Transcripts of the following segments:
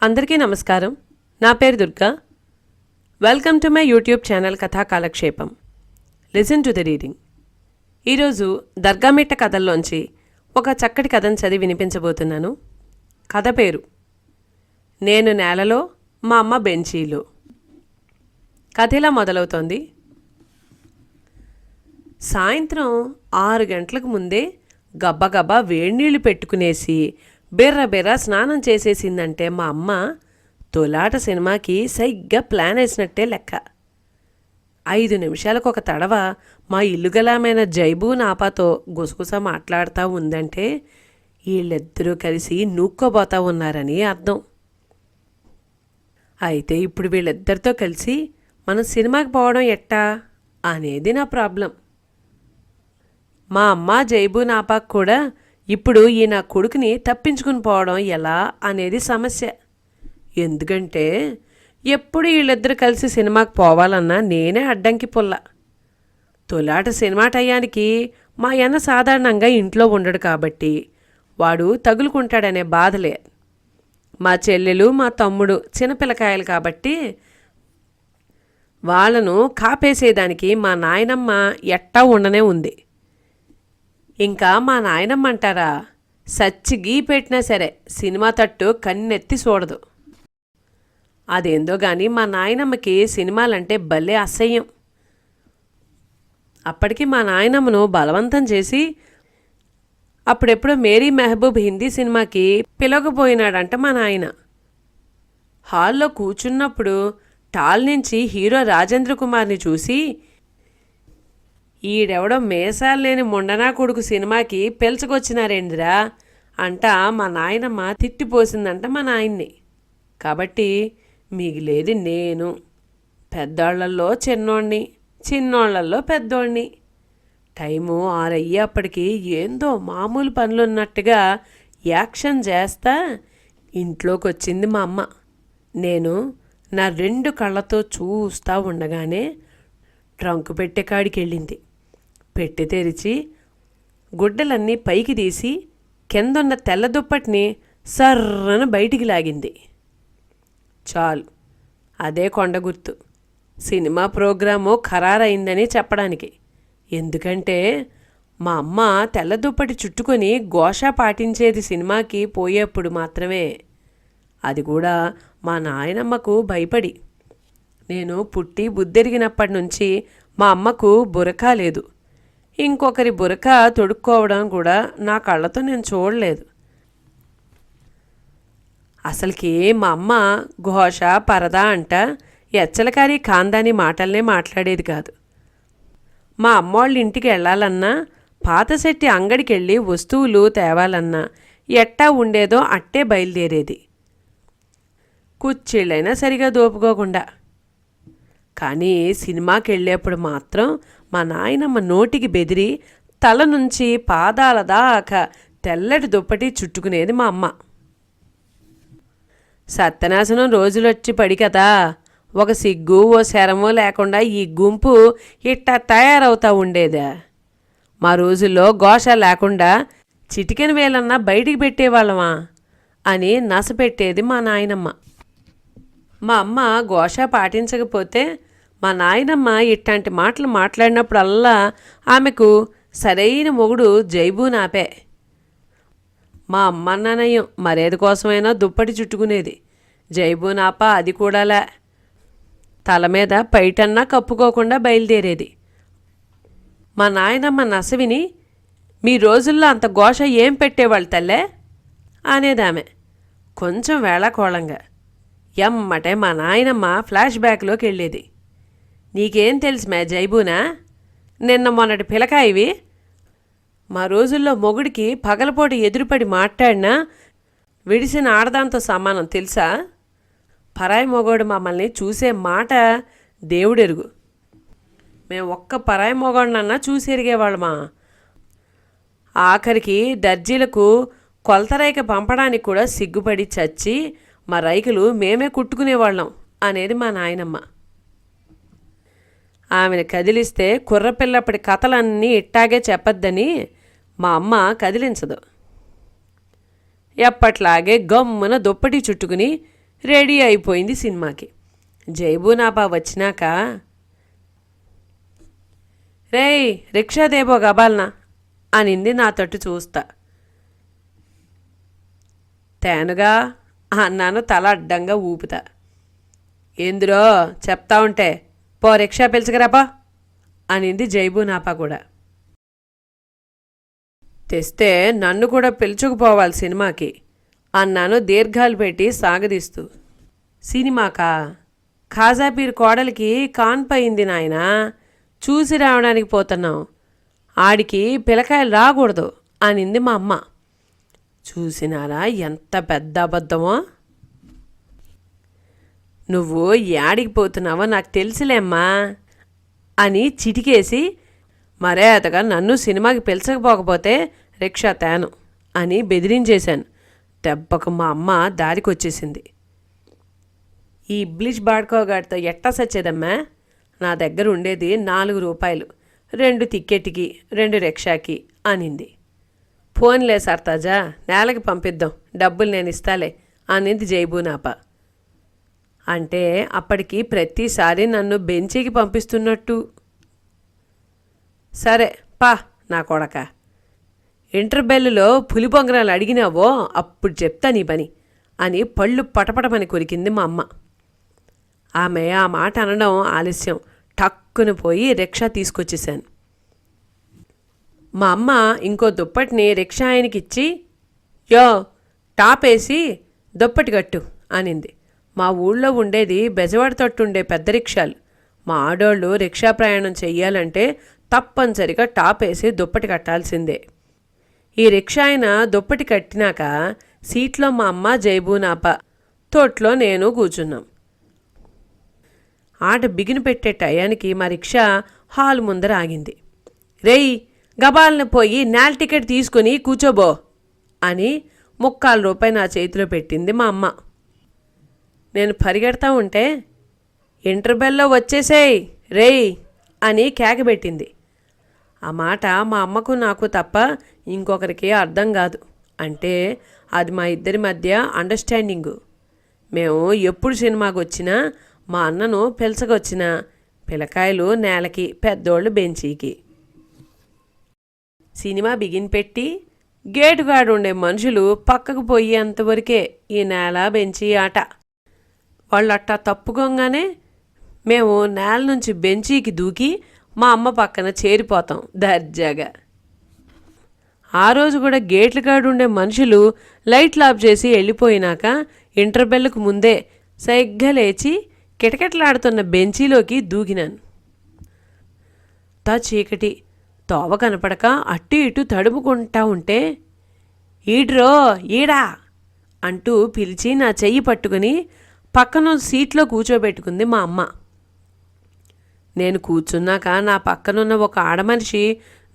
అందరికీ నమస్కారం. నా పేరు Durga. Welcome to my YouTube channel కథా కాలక్షేపం. Listen to the reading. ఈరోజు దర్గామిట్ట కథల్లోంచి ఒక చక్కటి కథను చదివి వినిపించబోతున్నాను. కథ పేరు నేను నేలలో, మా అమ్మ బెంచీలో. కథ ఇలా మొదలవుతోంది. సాయంత్రం 6 గంటలకు ముందే గబ్బగబ్బా వేడినీళ్లు పెట్టుకునేసి బిర్ర స్నానం చేసేసిందంటే మా అమ్మ తొలాట సినిమాకి సరిగ్గా ప్లాన్ వేసినట్టే లెక్క. 5 నిమిషాలకు ఒక తడవ మా ఇల్లుగలామైన జైబూ నాపాతో గుసగుస మాట్లాడుతూ ఉందంటే వీళ్ళిద్దరూ కలిసి నూక్కోబోతా ఉన్నారని అర్థం. అయితే ఇప్పుడు వీళ్ళిద్దరితో కలిసి మనం సినిమాకి పోవడం ఎట్టా అనేది నా ప్రాబ్లం. మా అమ్మ జైబూ నాపాకు కూడా ఇప్పుడు ఈ నా కొడుకుని తప్పించుకుని పోవడం ఎలా అనేది సమస్య. ఎందుకంటే ఎప్పుడు వీళ్ళిద్దరు కలిసి సినిమాకి పోవాలన్నా నేనే అడ్డంకి పుల్ల. తొలాట సినిమా టయానికి మా అన్న సాధారణంగా ఇంట్లో ఉండడు కాబట్టి వాడు తగులుకుంటాడనే బాధలే. మా చెల్లెలు మా తమ్ముడు చిన్నపిల్లకాయలు కాబట్టి వాళ్ళను కాపేసేదానికి మా నాయనమ్మ ఎట్టా ఉండనే ఉంది. ఇంకా మా నాయనమ్మ అంటారా, సచ్చి గీ పెట్టినా సరే సినిమా తట్టు కన్నెత్తి చూడదు. అదేందో గాని మా నాయనమ్మకి సినిమాలంటే భలే అసహ్యం. అప్పటికి మా నాయనమ్మను బలవంతం చేసి అప్పుడెప్పుడో మేరీ మెహబూబ్ హిందీ సినిమాకి పిలవకపోయినాడంట మా నాయన. హాల్లో కూర్చున్నప్పుడు టాల్ నుంచి హీరో రాజేంద్ర కుమార్ని చూసి ఈడెవడో మేసాలు లేని ముండనా కొడుకు సినిమాకి పిలుచుకొచ్చినారేంద్రా అంట మా నాయనమ్మ తిట్టిపోసిందంట మా నాయన్ని. కాబట్టి మిగిలేది నేను, పెద్దోళ్లలో చిన్నోణ్ణి, చిన్నోళ్లలో పెద్దోణ్ణి. టైము 6 అయ్యేప్పటికి ఏందో మామూలు పనులున్నట్టుగా యాక్షన్ చేస్తా ఇంట్లోకి వచ్చింది మా అమ్మ. నేను నా 2 కళ్ళతో చూస్తూ ఉండగానే ట్రంకు పెట్టే కాడికి వెళ్ళింది. పెట్టి తెరిచి గుడ్డలన్నీ పైకి తీసి కిందున్న తెల్ల దుప్పటిని సర్రన బయటికి లాగింది. చాలు, అదే కొండ గుర్తు. సినిమా ప్రోగ్రాము ఖరారైందని చెప్పడానికి. ఎందుకంటే మా అమ్మ తెల్ల దుప్పటి చుట్టుకొని ఘోష పాటించేది సినిమాకి పోయేప్పుడు మాత్రమే. అది కూడా మా నాయనమ్మకు భయపడి. నేను పుట్టి బుద్దెరిగినప్పటి నుంచి మా అమ్మకు బురకా లేదు. ఇంకొకరి బురకా తొడుక్కోవడం కూడా నా కళ్ళతో నేను చూడలేదు. అసలుకి మా అమ్మ ఘోష పరదా అంట ఎచ్చలకారి ఖాందాని మాటలనే మాట్లాడేది కాదు. మా అమ్మోళ్ళ ఇంటికి వెళ్ళాలన్నా, పాతశెట్టి అంగడికి వెళ్ళి వస్తువులు తేవాలన్నా ఎట్టా ఉండేదో అట్టే బయలుదేరేది, కుచ్చిళ్ళైనా సరిగా దోపుకోకుండా. కానీ సినిమాకి వెళ్ళేప్పుడు మాత్రం మా నాయనమ్మ నోటికి బెదిరి తల నుంచి పాదాల దాకా తెల్లటి దుప్పటి చుట్టుకునేది మా అమ్మ. సత్యనాశనం రోజులొచ్చి పడి కదా, ఒక సిగ్గు ఓ శరమో లేకుండా ఈ గుంపు ఇట్టా తయారవుతూ ఉండేదా. మా రోజుల్లో ఘోష లేకుండా చిటికెన వేలన్నా బయటికి పెట్టేవాళ్ళమా అని నసపెట్టేది మా నాయనమ్మ. మా అమ్మ ఘోష పాటించకపోతే మా నాయనమ్మ ఇట్లాంటి మాటలు మాట్లాడినప్పుడల్లా ఆమెకు సరైన మొగుడు జైబూ నాపే. మా అమ్మ నాన్నయ్యం మర్యాద కోసమైనా దుప్పటి చుట్టుకునేది. జైబూ నాప అది కూడాలా. తల మీద పైటన్నా కప్పుకోకుండా బయలుదేరేది. మా నాయనమ్మ నసవిని, మీ రోజుల్లో అంత ఘోష ఏం పెట్టేవాళ్ళు తల్లే అనేదామె కొంచెం వేళాకోళంగా. ఎమ్మటే మా నాయనమ్మ ఫ్లాష్ బ్యాక్లోకి వెళ్ళేది. నీకేం తెలుసు మే జైబూనా, నిన్న మొన్నటి పిలకాయివి. మా రోజుల్లో మొగుడికి పగలపోటు ఎదురుపడి మాట్లాడినా విడిసిన ఆడదాంతో సమానం తెలుసా. పరాయి మొగోడు మమ్మల్ని చూసే మాట దేవుడెరుగు. మేము ఒక్క పరాయి మొగోడినన్నా చూసి ఎరిగేవాళ్ళమా. ఆఖరికి దర్జీలకు కొలతరైక పంపడానికి కూడా సిగ్గుపడి చచ్చి మా రైకులు మేమే కుట్టుకునేవాళ్ళం అనేది మా నాయనమ్మ. ఆమెను కదిలిస్తే కుర్రపిల్లప్పటి కథలన్నీ ఇట్టాగే చెప్పొద్దని మా అమ్మ కదిలించదు. ఎప్పట్లాగే గమ్మున దుప్పటి చుట్టుకుని రెడీ అయిపోయింది సినిమాకి. జైబునాపా వచ్చినాక, రేయ్ రిక్షా దేబో గబాల్నా అనింది నా తట్టు చూస్తా. తేనుగా అన్నాను తల అడ్డంగా ఊపుతా. ఏందిరో చెప్తా ఉంటే, పో రిక్షా పిలుచుకురాపా అనింది జైబునాపా కూడా. తెస్తే నన్ను కూడా పిలుచుకుపోవాలి సినిమాకి అన్నాను దీర్ఘాలు పెట్టి సాగదీస్తూ. సినిమాకా? ఖాజాపీర్ కోడలికి కాన్పయింది నాయనా, చూసి రావడానికి పోతున్నాం, ఆడికి పిల్లకాయలు రాకూడదు అనింది మా అమ్మ. చూసినారా ఎంత పెద్ద అబద్ధమో. నువ్వు యాడికి పోతున్నావో నాకు తెలుసులేమ్మా అని చిటికేసి, మర్యాదగా నన్ను సినిమాకి పిలిచకపోకపోతే రిక్షా తేను అని బెదిరించేశాను. దెబ్బకు మా అమ్మ దారికి వచ్చేసింది. ఈ ఇబ్లిష్ బాడుకోగాడితో ఎట్టా సచ్చేదమ్మా? నా దగ్గర ఉండేది 4 రూపాయలు, 2 టిక్కెట్కి 2 రిక్షాకి అనింది. ఫోన్లే సర్తాజా, నేలకి పంపిద్దాం, డబ్బులు నేను ఇస్తాలే అనింది జైబునాపా. అంటే అప్పటికి ప్రతిసారి నన్ను బెంచీకి పంపిస్తున్నట్టు. సరే పా నా కొడక, ఇంటర్బెల్లులో పులి పొంగరాలు అడిగినావో అప్పుడు చెప్తా నీ పని అని పళ్ళు పటపటమని కొరికింది మా అమ్మ. ఆమె ఆ మాట అనడం ఆలస్యం, టక్కున పోయి రిక్షా తీసుకొచ్చేశాను. మా అమ్మ ఇంకో దుప్పటిని రిక్షా ఆయనకిచ్చి, యో టాప్ వేసి దుప్పటి కట్టు అనింది. మా ఊళ్ళో ఉండేది బెజవాడ తట్టుండే పెద్ద రిక్షాలు. మా ఆడోళ్ళు రిక్షా ప్రయాణం చెయ్యాలంటే తప్పనిసరిగా టాప్ వేసి దుప్పటి కట్టాల్సిందే. ఈ రిక్షా ఆయన దుప్పటి కట్టినాక సీట్లో మా అమ్మ జైబునాపా, తోట్లో నేను కూర్చున్నాం. ఆట బిగిన పెట్టే టయానికి మా రిక్షా హాల్ ముందర ఆగింది. రేయ్ గబాల్ని పోయి నేల టికెట్ తీసుకుని కూర్చోబో అని 3/4 రూపాయి నా చేతిలో పెట్టింది మా అమ్మ. నేను పరిగెడతా ఉంటే, ఇంటర్బెల్లో వచ్చేసేయ్ రేయ్ అని కేకబెట్టింది. ఆ మాట మా అమ్మకు నాకు తప్ప ఇంకొకరికి అర్థం కాదు. అంటే అది మా ఇద్దరి మధ్య అండర్స్టాండింగు. మేము ఎప్పుడు సినిమాకి వచ్చినా మా అన్నను పిలచకొచ్చినా పిల్లకాయలు నేలకి, పెద్దోళ్ళు బెంచీకి. సినిమా బిగిన్ పెట్టి గేటుగాడు ఉండే మనుషులు పక్కకు పోయేంతవరకే ఈ నేల బెంచీ ఆట. వాళ్ళు అట్టా తప్పుకోగానే మేము నేల నుంచి బెంచీకి దూకి మా అమ్మ పక్కన చేరిపోతాం దర్జాగా. ఆ రోజు కూడా గేట్లు కాడుండే మనుషులు లైట్లు ఆఫ్ చేసి వెళ్ళిపోయినాక ఇంటర్బెల్కు ముందే సైగ్గా లేచి కిటకిటలాడుతున్న బెంచీలోకి దూకినాను. చీకటి, తోవ కనపడక అటు ఇటు తడుముకుంటా ఉంటే, ఈడ్రో ఈడా అంటూ పిలిచి నా చెయ్యి పట్టుకుని పక్కన సీట్లో కూర్చోబెట్టుకుంది మా అమ్మ. నేను కూర్చున్నాక నా పక్కనున్న ఒక ఆడమనిషి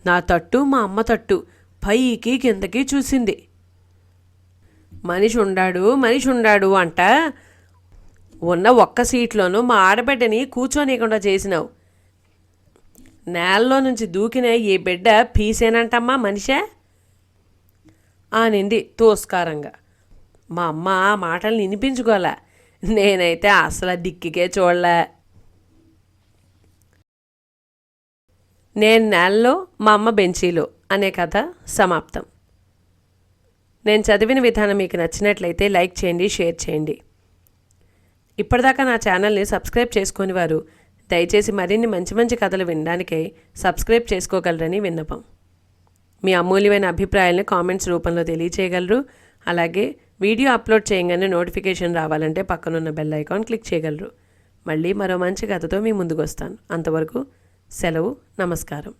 నా తట్టు మా అమ్మ తట్టు పైకి కిందకి చూసింది. మనిషి ఉండాడు అంట, ఉన్న ఒక్క సీట్లోనూ మా ఆడబిడ్డని కూర్చోనీయకుండా చేసినావు. నేలలో నుంచి దూకిన ఈ బిడ్డ పీసేనంటమ్మా మనిషే అనింది తోస్కారంగా. మా అమ్మ ఆ మాటలు వినిపించుకోలే. నేనైతే అసలు దిక్కికే చూడలే. నేను నేలలో, మా అమ్మ బెంచీలో అనే కథ సమాప్తం. నేను చదివిన విధానం మీకు నచ్చినట్లయితే లైక్ చేయండి, షేర్ చేయండి. ఇప్పటిదాకా నా ఛానల్ని సబ్స్క్రైబ్ చేసుకొని వారు దయచేసి మరిన్ని మంచి మంచి కథలు వినడానికై సబ్స్క్రైబ్ చేసుకోగలరని విన్నపం. మీ అమూల్యమైన అభిప్రాయాలను కామెంట్స్ రూపంలో తెలియచేయగలరు. అలాగే వీడియో అప్లోడ్ చేయగానే నోటిఫికేషన్ రావాలంటే పక్కనున్న బెల్ ఐకాన్ క్లిక్ చేయగలరు. మళ్ళీ మరో మంచి కథతో మీ ముందుకు వస్తాను. అంతవరకు సెలవు, నమస్కారం.